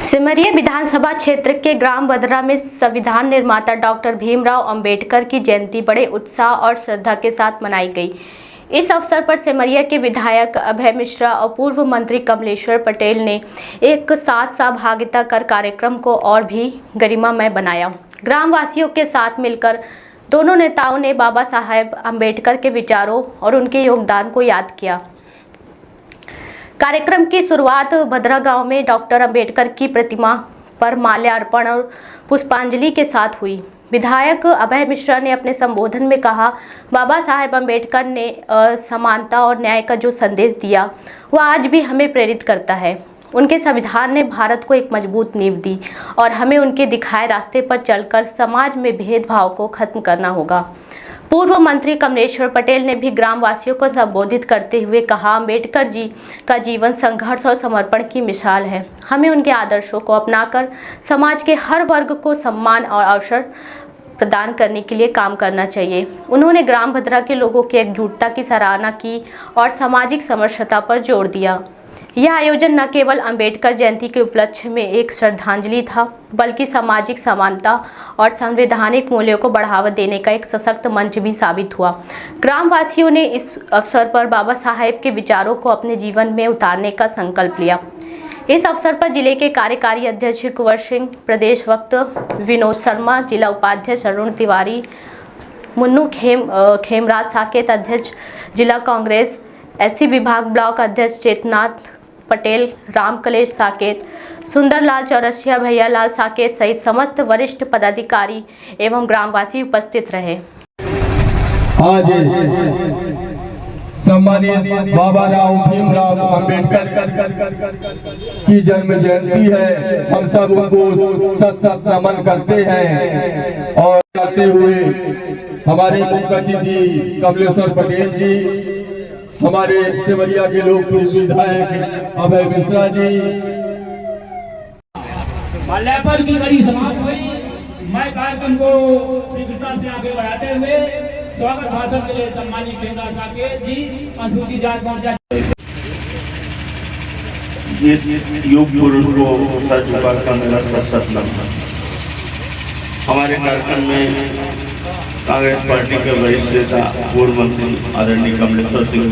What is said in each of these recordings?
सिमरिया विधानसभा क्षेत्र के ग्राम बदरा में संविधान निर्माता डॉक्टर भीमराव अंबेडकर की जयंती बड़े उत्साह और श्रद्धा के साथ मनाई गई। इस अवसर पर सिमरिया के विधायक अभय मिश्रा और पूर्व मंत्री कमलेश्वर पटेल ने एक साथ सहभागिता कर कार्यक्रम को और भी गरिमामय बनाया। ग्रामवासियों के साथ मिलकर दोनों नेताओं ने बाबा साहेब अंबेडकर के विचारों और उनके योगदान को याद किया। कार्यक्रम की शुरुआत भद्रा गांव में डॉक्टर अंबेडकर की प्रतिमा पर माल्यार्पण और पुष्पांजलि के साथ हुई। विधायक अभय मिश्रा ने अपने संबोधन में कहा, बाबा साहेब अंबेडकर ने समानता और न्याय का जो संदेश दिया वह आज भी हमें प्रेरित करता है। उनके संविधान ने भारत को एक मजबूत नींव दी और हमें उनके दिखाए रास्ते पर चलकर समाज में भेदभाव को खत्म करना होगा। पूर्व मंत्री कमलेश्वर पटेल ने भी ग्रामवासियों को संबोधित करते हुए कहा, अंबेडकर जी का जीवन संघर्ष और समर्पण की मिसाल है। हमें उनके आदर्शों को अपनाकर समाज के हर वर्ग को सम्मान और अवसर प्रदान करने के लिए काम करना चाहिए। उन्होंने ग्राम भद्रा के लोगों की एकजुटता की सराहना की और सामाजिक समरसता पर जोर दिया। यह आयोजन न केवल अंबेडकर जयंती के उपलक्ष्य में एक श्रद्धांजलि था, बल्कि सामाजिक समानता और संवैधानिक मूल्यों को बढ़ावा देने का एक सशक्त मंच भी साबित हुआ। ग्रामवासियों ने इस अवसर पर बाबा साहेब के विचारों को अपने जीवन में उतारने का संकल्प लिया। इस अवसर पर जिले के कार्यकारी अध्यक्ष कुंवर सिंह, प्रदेश वक्त विनोद शर्मा, जिला उपाध्यक्ष अरुण तिवारी, मुन्नू खेमराज साकेत, अध्यक्ष जिला कांग्रेस, एससी विभाग ब्लॉक अध्यक्ष चेतनाथ पटेल, राम कलेश साकेत, सुंदरलाल चौरसिया, भैयालाल साकेत सहित समस्त वरिष्ठ पदाधिकारी एवं ग्रामवासी उपस्थित रहे। आज सम्मानित बाबा भीमराव अंबेडकर की जन्म जयंती है। हम सब उनको सत नमन करते हैं और करते हुए हमारे मुख्य अतिथि कमलेश्वर पटेल जी, हमारे सिमरिया के लोकप्रिय विधायक अभय मिश्रा जी, माल्यार्पण की कड़ी समाप्त हुई। मैं कार्यक्रम को शीघ्रता से आगे बढ़ाते हुए स्वागत भाषण के लिए सम्मानित खेमराज साकेत जी, अनुसूचित जाति मोर्चा युग पुरुष को सर झुकाकर मेरा सत नमन। हमारे कार्यक्रम में कांग्रेस पार्टी के वरिष्ठ नेता पूर्व मंत्री आदरणीय कमलेश्वर सिंह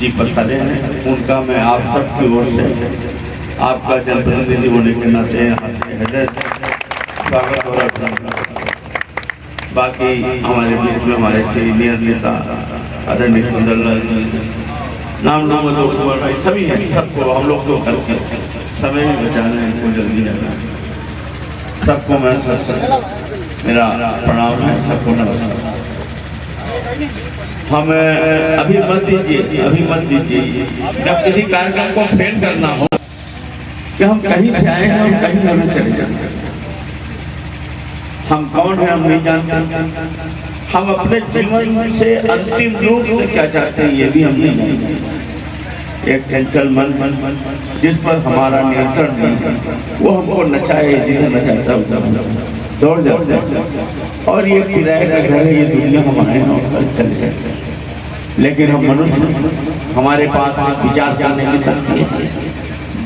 जी पधारे हैं। उनका मैं आप सबकी ओर से आपका जनप्रतिनिधि होने के नाते स्वागत और अभिनंदन। बाकी हमारे बीच में हमारे सीनियर नेता आदरणीय सुंदरलाल जी, नाम लोग सभी हैं, सबको हम लोग तो करके समय भी बचाना है, इनको जल्दी रहना। सबको मैं मेरा प्रणाम है, सबको नमस्कार। हमें अभी मत दीजिए जब किसी कार्यक्रम को फेल करना हो कि हम कहीं से आए हैं और कहीं हमें चले जाते हैं। हम कौन हैं हम नहीं जानते। हम अपने जीवन से अंतिम रूप से क्या चाहते हैं ये भी हम नहीं जानते। एक चंचल मन जिस पर हमारा नियंत्रण नहीं, वो हमको नचाए, जिन्हें नचाता उधर दौड़ जाते और ये किराए का घर है, ये दुनिया हमारे नौकर चले जाते। लेकिन हम मनुष्य, हमारे पास विचार करने की शक्ति है।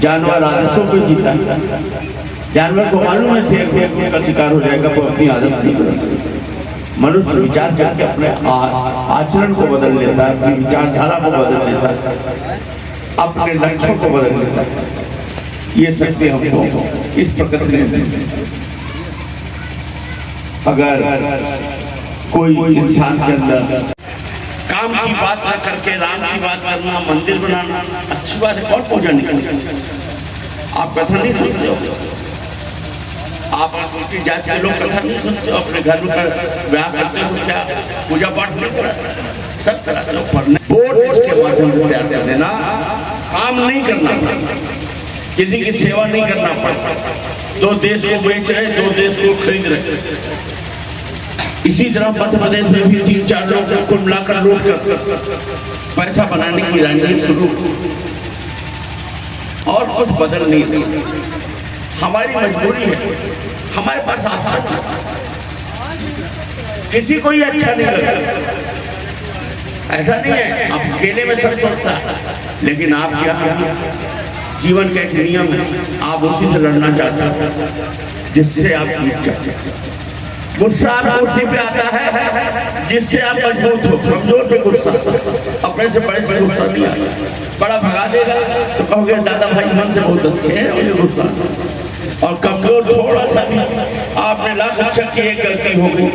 जानवर आदतों को जीता, जानवर को मालूम है शेर का शिकार हो जाएगा, वो अपनी आदत नहीं बदलता। मनुष्य विचार करके अपने आचरण को बदल लेता है, अपनी विचारधारा को बदल लेता है, अपने लक्ष्यों को बदल लेता है। ये शक्ति हमको इस प्रकृति अगर कोई इंसान के अंदर काम की बात ना करके राम की बात करना, मंदिर बनाना अच्छी बात है, और पूजा नहीं करनी। आप कथा नहीं सुनते हो, आप उनकी जाति के लोग कथा नहीं सुनते हो, अपने घर में व्याह करते हो, क्या पूजा पाठ नहीं करते, सब तरह लोग पढ़ने बोर्ड के माध्यम से तैयार कर देना। काम नहीं करना, किसी की सेवा नहीं करना पड़ता। दो देश को बेच रहे, दो देश को खरीद रहे। इसी तरह मध्य प्रदेश में भी 3-4 लोग को मिलाकर लूट कर पैसा बनाने की रणनीति शुरू और कुछ बदल नहीं रही। हमारी मजबूरी है, हमारे पास आसान है, किसी को ही अच्छा नहीं लगता। ऐसा नहीं है आप अकेले में सब सोचता, लेकिन आप क्या जीवन का एक नियम है, आप उसी से लड़ना चाहते हो जिससे आप जीत जाते हैं। गुस्सा उसी पे आता है जिससे आप मजबूत हो। कमजोर पे गुस्सा, अपने से बड़े से गुस्सा नहीं आता। बड़ा भगा देगा तो कहोगे दादा भाई मन से बहुत अच्छे हैं, मुझे गुस्सा। और कमजोर थोड़ा सा भी आपने लाख अच्छा की एक गलती हो गई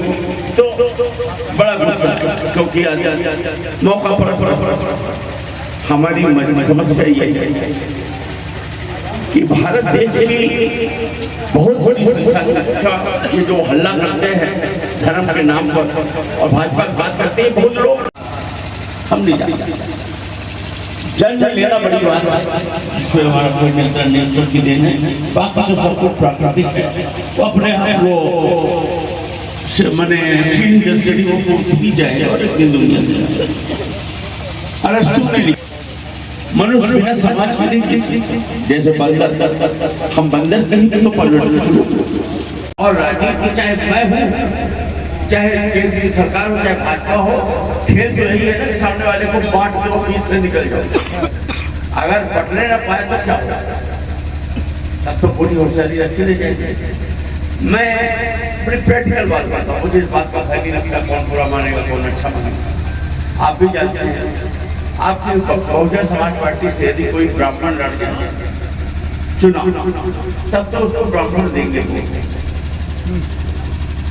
तो बड़ा गुस्सा, क्योंकि मौका पर हमारी समस्या ये है कि भारत देश की बहुत बड़ी संख्या ये जो हल्ला करते हैं धर्म के नाम पर और भाजपा की बात करते हैं बहुत लोग, हम नहीं जानते। जन्म लेना बड़ी बात है, इसमें हमारा कोई नियंत्रण नहीं, ईश्वर की देन है। बाकी तो सब कुछ प्राकृतिक है, वो अपने आप वो मने सीढ़ी दर सीढ़ी वो भी जाएगा और एक दिन दुनिया से अरस्तु ने लिखा मनुष्य बिना समाज के नहीं, जैसे बंदर, हम बंदर नहीं तो परिवर्तन। और राजनीति चाहे मैं हूँ, चाहे केंद्रीय सरकार हो, चाहे भाजपा हो, खेल तो यही है ना, सामने वाले को बांट दो, बीच से निकल जाओ। अगर पटने न पाए तो क्या होगा, तब तो पूरी होशियारी रखी रह जाएगी। मैं बड़ी प्रैक्टिकल बात करता हूँ, मुझे इस बात का ख्याल नहीं रखता कौन बुरा मानेगा कौन अच्छा मानेगा। आप भी जानते हैं, आपकी बहुजन समाज पार्टी से यदि कोई ब्राह्मण लड़ जाए चुनाव, तब तो उसको ब्राह्मण देंगे।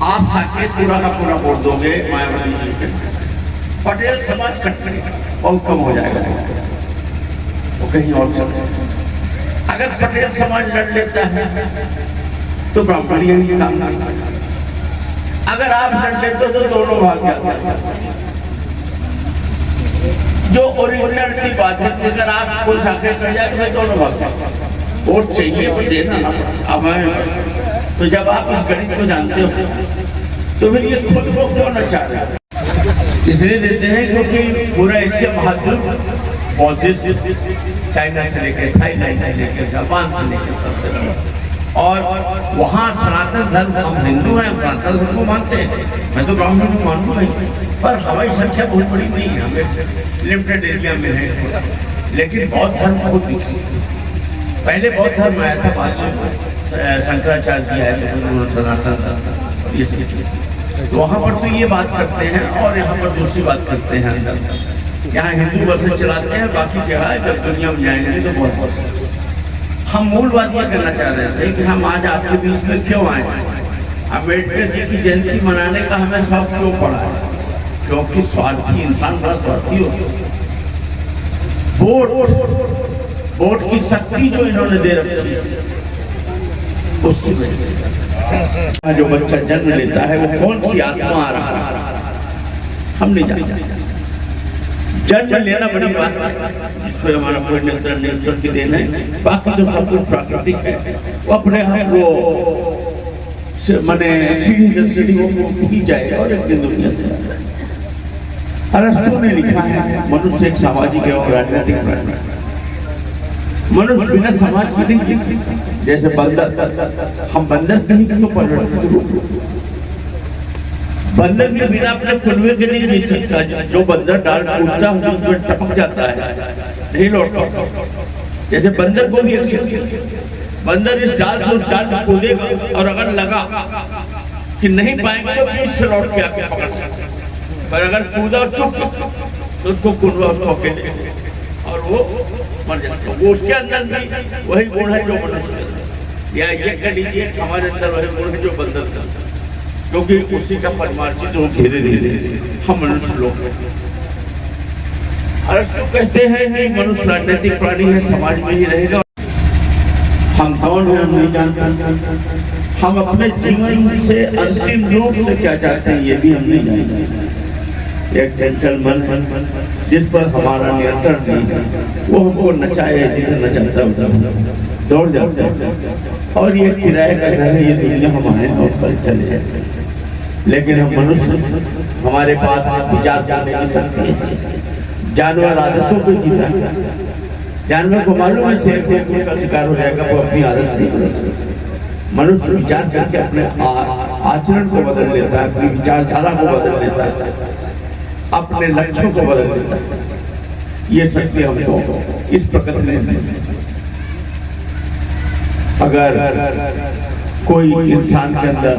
आप साकेत पूरा का पूरा वोट दोगे मायावती, पटेल समाज कटने बहुत कम हो जाएगा, वो कहीं और चले। अगर पटेल समाज लड़ लेता है तो ब्राह्मण यही काम करता है। अगर आप लड़ लेते तो दोनों भाग जाते हैं। जो ओरिजिनलिटी बात है, अगर आप कोई साकेत कर जाए तो दोनों भाग जाते हैं। वोट चाहिए वो देना अब है, तो जब आप इस गणित को जानते हो तो फिर ये खुद को क्यों न चाह रहे? इसलिए देते हैं क्योंकि पूरा एशिया महाद्वीप बौद्धिस्ट, चाइना से लेकर थाईलैंड से लेकर जापान से लेकर, और वहाँ सनातन धर्म, हम हिंदू हैं, सनातन धर्म को मानते हैं, मैं तो ब्राह्मण को मानूंगा ही, पर हमारी संख्या बहुत बड़ी नहीं है, हमें लिमिटेड एरिया में है। लेकिन बौद्ध धर्म बहुत पहले बौद्ध धर्म आया था, बाद में शंकराचार्य जी आए थे, सनातन धर्म ये सब। तो वहाँ पर तो ये बात करते हैं और यहाँ पर दूसरी बात करते हैं। अंदर यहाँ हिंदू बसें चलाते हैं, बाकी जगह जब दुनिया में जाएंगे तो बहुत। हम मूल बात यह करना चाह रहे थे कि हम आज आपके बीच में क्यों आए। अम्बेडकर जी की जयंती मनाने का हमें शौक क्यों पड़ा है? क्योंकि स्वार्थी इंसान बड़ा स्वार्थी हो। वोट की शक्ति जो इन्होंने दे रखी है उसकी वजह से जो बच्चा जन्म लेता है वो कौन सी आत्मा आ रहा है हम नहीं जानते। जन्म लेना बड़ी बात है, इसमें हमारा कोई नियंत्रण नहीं, ईश्वर की देन है। बाकी तो सब कुछ प्राकृतिक है, वो अपने आप वो मने सीढ़ी दर सीढ़ी वो ही जाएगा और एक दिन दुनिया से। अरस्तु ने लिखा है मनुष्य एक सामाजिक और राजनीतिक प्राणी है। मनुष्य बिना समाज के नहीं, जैसे बंदर, हम बंदर नहीं तो परिवर्तन। बंदर के बिना अपने कुनवे के नहीं जी सकता। जो बंदर डाल कूदता है उसमें टपक जाता है, नहीं लौटता। जैसे बंदर को भी बंदर इस डाल से उस डाल में कूदेगा और अगर लगा कि नहीं पाएंगे तो बीच से लौट के आके पकड़, पर अगर कूदा और चुप तो उसको कुनवा उसको अकेले और वो मर जाता है। वो उसके अंदर भी वही गुण है जो मनुष्य, या ये कह लीजिए हमारे अंदर वही गुण है जो बंदर का, क्योंकि उसी का परमार्जित हो धीरे धीरे हम मनुष्य लोग। अरस्तु कहते हैं कि मनुष्य राजनीतिक प्राणी है, समाज में ही रहेगा। हम कौन हैं हम नहीं जानते। हम अपने जीवन से अंतिम रूप से क्या चाहते हैं ये भी हम नहीं जानते। एक जेंटलमैन जिस पर हमारा नियंत्रण नहीं है, वो हमको नचाए जिसे नचाता दौड़ जाता है और ये किराए का घर है, ये दुनिया हमारे और पर चले जाए। लेकिन हम मनुष्य, हमारे पास विचार करने की शक्ति है। जानवर आदतों को जीता है। जानवर को मालूम है शेर का शिकार हो जाएगा, वो अपनी आदत नहीं बदलता। मनुष्य विचार करके अपने आचरण को बदल लेता है, अपनी विचारधारा को बदल लेता है, अपने लक्ष्यों को बदल लेता है। ये शक्ति हमको इस प्रकृति में अगर कोई इंसान के अंदर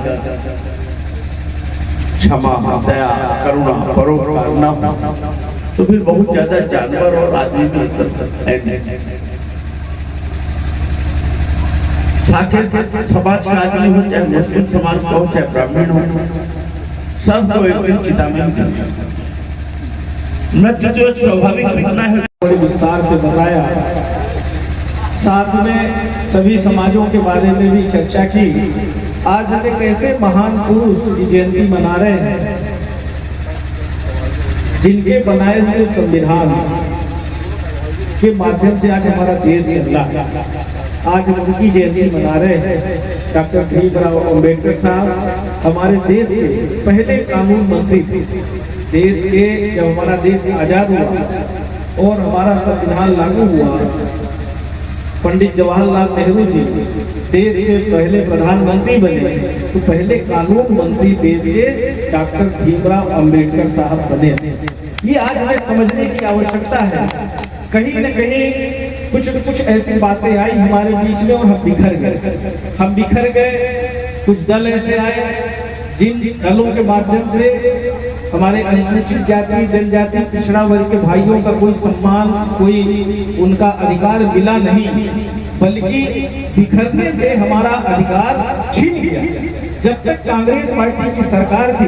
क्षमा, दया, करुणा, परोपकार न हो तो फिर बहुत ज्यादा जानवर और आदमी भी साथ समाज का आदमी हो, चाहे मुस्लिम समाज का हो, चाहे ब्राह्मण हो, सबको एक दिन चिता में मृत्यु जो एक स्वाभाविक घटना है। बड़े विस्तार से बताया, साथ में सभी समाजों के बारे में भी चर्चा की। आज हम एक ऐसे महान पुरुष की जयंती मना रहे हैं जिनके बनाए हुए संविधान के माध्यम से आज हमारा देश चल रहा है। आज उनकी जयंती मना रहे हैं। डॉक्टर भीमराव अंबेडकर साहब हमारे देश के पहले कानून मंत्री थे। देश के जब हमारा देश आजाद हुआ और हमारा संविधान लागू हुआ, पंडित जवाहरलाल नेहरू जी देश के पहले प्रधानमंत्री बने, तो पहले कानून मंत्री देश के डॉक्टर भीमराव अंबेडकर साहब बने। ये आज हमें समझने की आवश्यकता है। कहीं न कहीं कुछ ऐसी बातें आई हमारे बीच में और हम बिखर गए। कुछ दल ऐसे आए जिन दलों के माध्यम से हमारे अनुसूचित जाति, जनजाति, पिछड़ा वर्ग के भाइयों का कोई सम्मान, कोई उनका अधिकार मिला नहीं, बल्कि बिखरने से हमारा अधिकार छीन गया। जब तक कांग्रेस पार्टी की सरकार थी,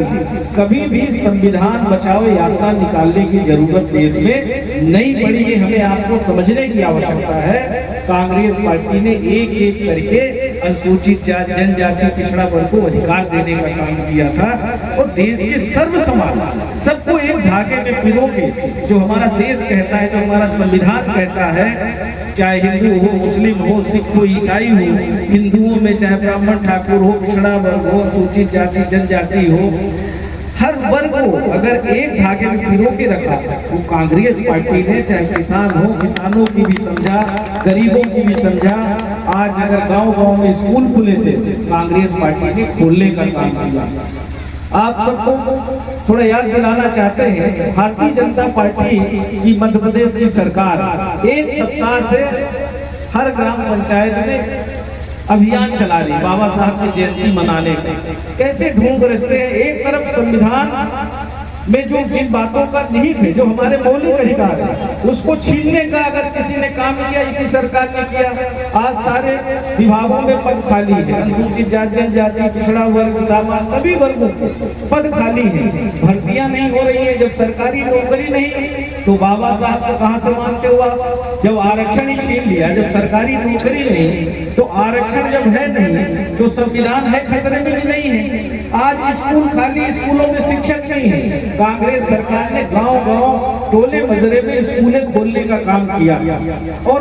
कभी भी संविधान बचाओ यात्रा निकालने की जरूरत देश में नहीं पड़ी। ये हमें आपको समझने की आवश्यकता है। कांग्रेस पार्टी ने एक एक करके अनुसूचित जाति, जनजाति, पिछड़ा वर्ग को अधिकार देने का काम किया था और देश के सर्व समाज सबको एक धागे में पिरो के, जो हमारा देश कहता है, जो हमारा संविधान कहता है, चाहे हिंदू हो, मुस्लिम हो, सिख हो, ईसाई हो, हिंदुओं में चाहे ब्राह्मण, ठाकुर हो, पिछड़ा वर्ग हो, अनुसूचित जाति, जनजाति हो, हर वर्ग को अगर एक धागे में पिरो के रखा, वो कांग्रेस पार्टी ने, चाहे किसान हो, किसानों की भी समझा, गरीबों की भी समझा। आज अगर गांव-गांव में स्कूल खुले थे, कांग्रेस पार्टी ने खोलने का काम किया। आप सबको थोड़ा याद दिलाना चाहते हैं, भारतीय जनता पार्टी की मध्य प्रदेश की सरकार एक सप्ताह से हर ग्राम पंचायत में अभियान चला रही, बाबा साहब की जयंती मनाने का। कैसे ढूंढ रहे हैं, एक तरफ संविधान में जो जिन बातों का निहित है, जो हमारे मौलिक अधिकार है, उसको छीनने का अगर किसी ने काम किया, इसी सरकार ने किया। आज सारे विभागों में पद खाली है, अनुसूचित जाति, जनजाति, पिछड़ा वर्ग, सामान्य सभी वर्गों को पद खाली है, भर्तियां नहीं हो रही है। जब सरकारी नौकरी नहीं तो बाबा साहब को कहां से मानते हुआ? जब आरक्षण ही छीन लिया, जब सरकारी नौकरी नहीं तो आरक्षण जब है नहीं तो संविधान है खतरे में भी नहीं है। आज स्कूल खाली, स्कूलों में शिक्षक नहीं है। कांग्रेस सरकार ने गांव-गांव, टोले मजरे में स्कूलें खोलने का काम किया और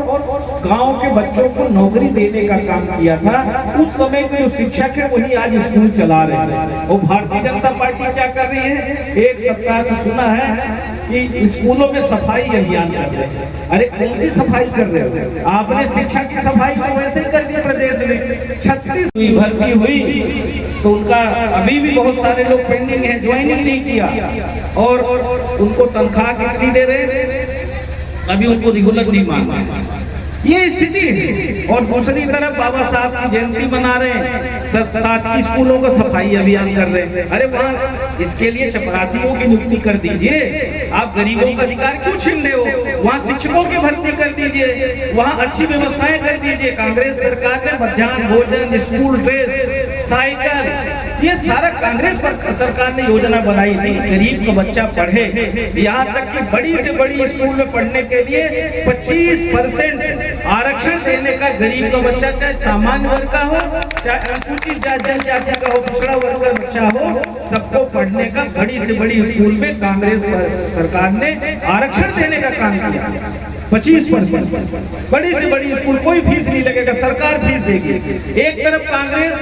गांव के बच्चों को नौकरी देने का काम किया था। उस समय के जो शिक्षक है वही आज स्कूल चला रहे हैं। और भारतीय जनता पार्टी क्या कर रही है? एक सप्ताह से सुना है कि स्कूलों में सफाई अभियान कर रहे हैं। अरे कौन सी सफाई कर रहे हो? आपने शिक्षा की सफाई तो वैसे ही कर दी प्रदेश में। 36 भर्ती हुई तो उनका अभी भी बहुत सारे लोग पेंडिंग है, ज्वाइनिंग नहीं किया और उनको तनख्वाह कितनी दे रहे, अभी उनको रेगुलर नहीं मान रहे। ये स्थिति है। और दूसरी तरफ बाबा साहब की जयंती मना रहे हैं, शासकीय स्कूलों का सफाई अभियान कर रहे हैं। अरे वहाँ इसके लिए चपरासियों की नियुक्ति कर दीजिए। आप गरीबों का अधिकार क्यों छीन रहे हो? वहाँ शिक्षकों की भर्ती कर दीजिए, वहाँ अच्छी व्यवस्थाएं कर दीजिए। कांग्रेस सरकार ने मध्याह्न भोजन, स्कूल ड्रेस, साइकिल, ये सारा कांग्रेस सरकार ने योजना बनाई थी। गरीब का बच्चा पढ़े, यहाँ तक कि बड़ी से बड़ी स्कूल में पढ़ने के लिए 25% आरक्षण देने का, गरीब का बच्चा चाहे सामान्य वर्ग का हो, चाहे अनुसूचित जनजाति का हो, पिछड़ा वर्ग का बच्चा हो, सबको पढ़ने का बड़ी से बड़ी स्कूल में कांग्रेस सरकार ने आरक्षण देने का काम किया। 25% बड़ी से बड़ी स्कूल, कोई फीस नहीं लगेगा, सरकार फीस देगी। एक तरफ कांग्रेस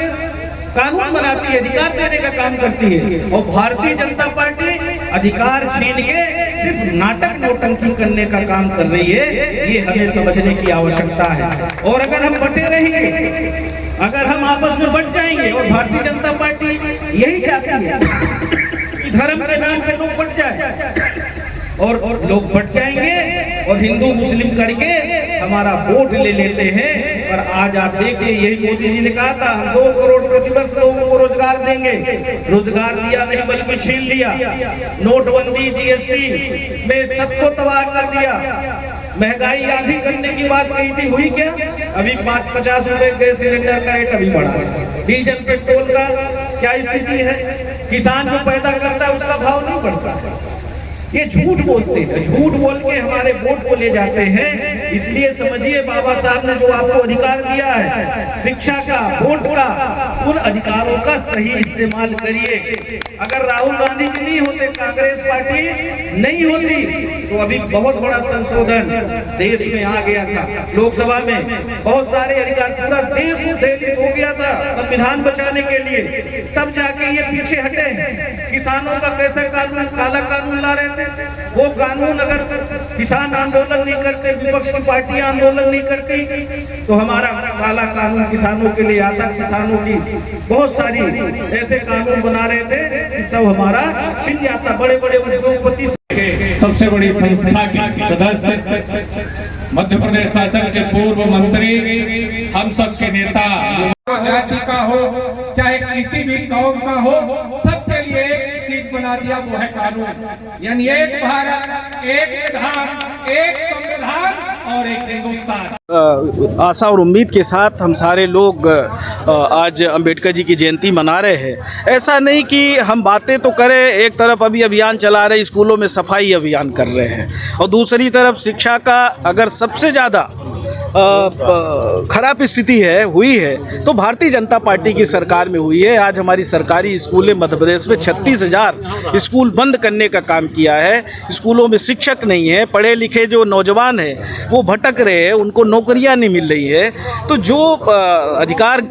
कानून बनाती है, अधिकार देने का काम करती है और भारतीय जनता पार्टी अधिकार छीन के सिर्फ नाटक नौटंकी करने का काम कर रही है। ये हमें समझने की आवश्यकता है। और अगर हम बटे रहेंगे, अगर हम आपस में बट जाएंगे, और भारतीय जनता पार्टी यही चाहती है कि धर्म के नाम पे लोग बट जाए, और लोग बट जाएंगे और हिंदू मुस्लिम करके हमारा वोट ले लेते हैं। और आज आप देखिए, यही मोदी जी ने कहा था हम 2 करोड़ प्रतिवर्ष लोगों को रोजगार देंगे। रोजगार दिया नहीं बल्कि छीन लिया। नोटबंदी, जीएसटी में सबको तबाह कर दिया। महंगाई आधी करने की बात कही थी, हुई क्या? अभी 50 रुपए गैस सिलेंडर का रेट अभी बढ़ा है। डीजल पेट्रोल का क्या स्थिति है? किसान जो पैदा करता है उसका भाव नहीं बढ़ता। ये झूठ बोलते हैं, झूठ बोल के हमारे वोट को ले जाते हैं। इसलिए समझिए, बाबा साहब ने जो आपको अधिकार दिया है शिक्षा का, वोट का, उन अधिकारों का सही इस्तेमाल करिए। अगर राहुल गांधी जी नहीं होते, कांग्रेस पार्टी नहीं होती, तो अभी बहुत बड़ा संशोधन देश में आ गया था। लोकसभा में बहुत सारे अधिकार, पूरा देश उद्धेलित हो गया था संविधान बचाने के लिए। तब जाके ये पीछे हटे। किसानों का कैसा कानून, काला कानून ला रहे थे। वो कानून अगर किसान आंदोलन नहीं करते, विपक्ष की पार्टियां आंदोलन नहीं करती, तो हमारा काला कानून किसानों के लिए आता। किसानों की बहुत सारी ऐसे कानून बना रहे थे कि सब हमारा छिन जाता। बड़े बड़े उद्योगपति, सबसे बड़ी संस्था के सदस्य, मध्य प्रदेश शासन के पूर्व मंत्री, हम सब के नेता, जाति का हो चाहे किसी भी कौम का हो, सबके लिए एक चीज बना दिया, वो है कानून। यानी एक भारत, एक विधान, एक संविधान और एक हिंदुस्तान। आशा और उम्मीद के साथ हम सारे लोग आज अंबेडकर जी की जयंती मना रहे हैं। ऐसा नहीं कि हम बातें तो करें, एक तरफ अभी अभियान चला रहे, स्कूलों में सफाई अभियान कर रहे हैं, और दूसरी तरफ शिक्षा का अगर सबसे ज़्यादा खराब स्थिति हुई है तो भारतीय जनता पार्टी की सरकार में हुई है। आज हमारी सरकारी स्कूलें मध्य प्रदेश में 36,000 स्कूल बंद करने का काम किया है। स्कूलों में शिक्षक नहीं है, पढ़े लिखे जो नौजवान हैं वो भटक रहे हैं, उनको नौकरियां नहीं मिल रही है। तो जो अधिकार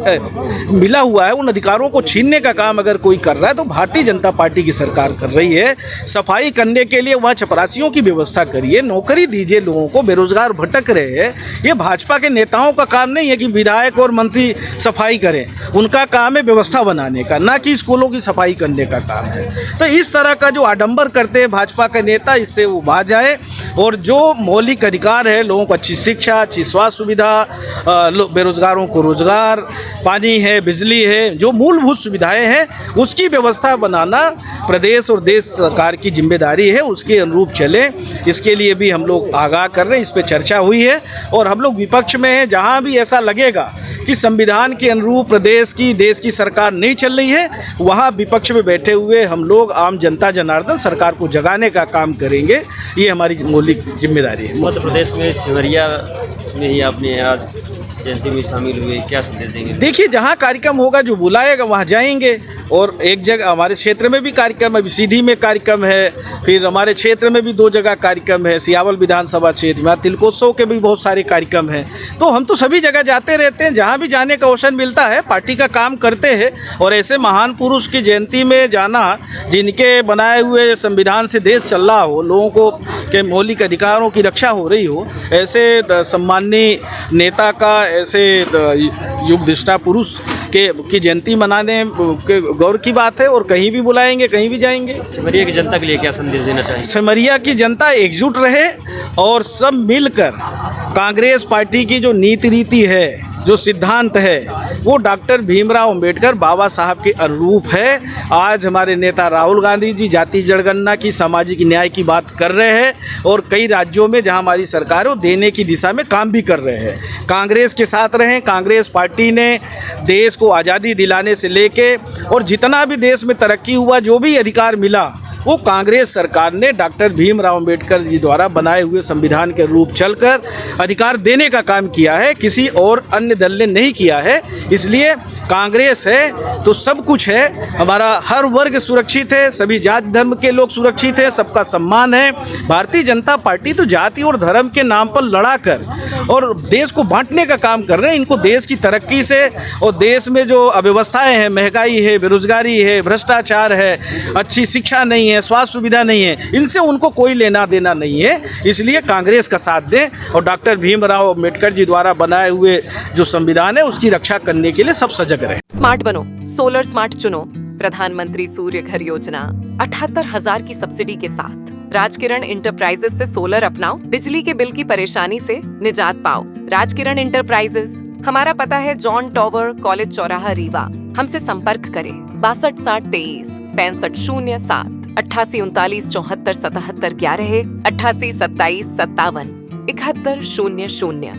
मिला हुआ है उन अधिकारों को छीनने का काम अगर कोई कर रहा है तो भारतीय जनता पार्टी की सरकार कर रही है। सफाई करने के लिए वहाँ चपरासियों की व्यवस्था करिए, नौकरी दीजिए लोगों को, बेरोजगार भटक रहे हैं। ये भाजपा के नेताओं का काम नहीं है कि विधायक और मंत्री सफाई करें, उनका काम है व्यवस्था बनाने का, ना कि स्कूलों की सफाई करने का काम है। तो इस तरह का जो आडंबर करते हैं भाजपा के नेता, इससे वो बाज जाए और जो मौलिक अधिकार है, लोगों को अच्छी शिक्षा, अच्छी स्वास्थ्य सुविधा, बेरोजगारों को रोजगार, पानी है, बिजली है, जो मूलभूत सुविधाएं हैं उसकी व्यवस्था बनाना प्रदेश और देश सरकार की जिम्मेदारी है। उसके अनुरूप चले, इसके लिए भी हम लोग आगाह कर रहे हैं। इस पर चर्चा हुई है और हम लोग विपक्ष में हैं। जहां भी ऐसा लगेगा कि संविधान के अनुरूप प्रदेश की, देश की सरकार नहीं चल रही है, वहां विपक्ष में बैठे हुए हम लोग आम जनता जनार्दन सरकार को जगाने का काम करेंगे। ये हमारी मौलिक जिम्मेदारी है। मध्य प्रदेश में सिमरिया में ही आपने आज जयंती में शामिल हुए, क्या संदेश देंगे? देखिए, जहाँ कार्यक्रम होगा, जो बुलाएगा वहाँ जाएंगे। और एक जगह हमारे क्षेत्र में भी कार्यक्रम है, सीधी में कार्यक्रम है, फिर हमारे क्षेत्र में भी 2 जगह कार्यक्रम है, सियावल विधानसभा क्षेत्र में तिलकोत्सव के भी बहुत सारे कार्यक्रम हैं। तो हम तो सभी जगह जाते रहते हैं, जहाँ भी जाने का अवसर मिलता है पार्टी का काम करते हैं। और ऐसे महान पुरुष की जयंती में जाना, जिनके बनाए हुए संविधान से देश चल रहा हो, लोगों को के मौलिक अधिकारों की रक्षा हो रही हो, ऐसे सम्माननीय नेता का, ऐसे युग दृष्टा पुरुष की जयंती मनाने के गौरव की बात है। और कहीं भी बुलाएंगे, कहीं भी जाएंगे। सिमरिया की जनता के लिए क्या संदेश देना चाहिए? सिमरिया की जनता एकजुट रहे और सब मिलकर कांग्रेस पार्टी की जो नीति रीति है, जो सिद्धांत है, वो डॉक्टर भीमराव अंबेडकर बाबा साहब के अनुरूप है। आज हमारे नेता राहुल गांधी जी जाति जनगणना की, सामाजिक न्याय की बात कर रहे हैं और कई राज्यों में जहां हमारी सरकार है वो देने की दिशा में काम भी कर रहे हैं। कांग्रेस के साथ रहें। कांग्रेस पार्टी ने देश को आज़ादी दिलाने से लेके और जितना भी देश में तरक्की हुआ, जो भी अधिकार मिला, वो कांग्रेस सरकार ने डॉक्टर भीमराव अंबेडकर जी द्वारा बनाए हुए संविधान के रूप चलकर अधिकार देने का काम किया है। किसी और अन्य दल ने नहीं किया है। इसलिए कांग्रेस है तो सब कुछ है। हमारा हर वर्ग सुरक्षित है, सभी जाति धर्म के लोग सुरक्षित है, सबका सम्मान है। भारतीय जनता पार्टी तो जाति और धर्म के नाम पर लड़ाकर और देश को बांटने का काम कर रहे हैं। इनको देश की तरक्की से और देश में जो अव्यवस्थाएं हैं, महंगाई है, बेरोजगारी है, भ्रष्टाचार है, अच्छी शिक्षा नहीं है, स्वास्थ्य सुविधा नहीं है, इनसे उनको कोई लेना देना नहीं है। इसलिए कांग्रेस का साथ दें और डॉक्टर भीमराव अंबेडकर जी द्वारा बनाए हुए जो संविधान है उसकी रक्षा करने के लिए सब सजग रहे। स्मार्ट बनो, सोलर स्मार्ट चुनो। प्रधानमंत्री सूर्य घर योजना 78,000 की सब्सिडी के साथ राजकिरण इंटरप्राइजेस से सोलर अपनाओ, बिजली के बिल की परेशानी से निजात पाओ। राजकिरण इंटरप्राइजेस, हमारा पता है जॉन टॉवर, कॉलेज चौराहा, रीवा। हमसे संपर्क करें 62 60 23 65 07 88 39 74 77 11 88 27 57 71 00।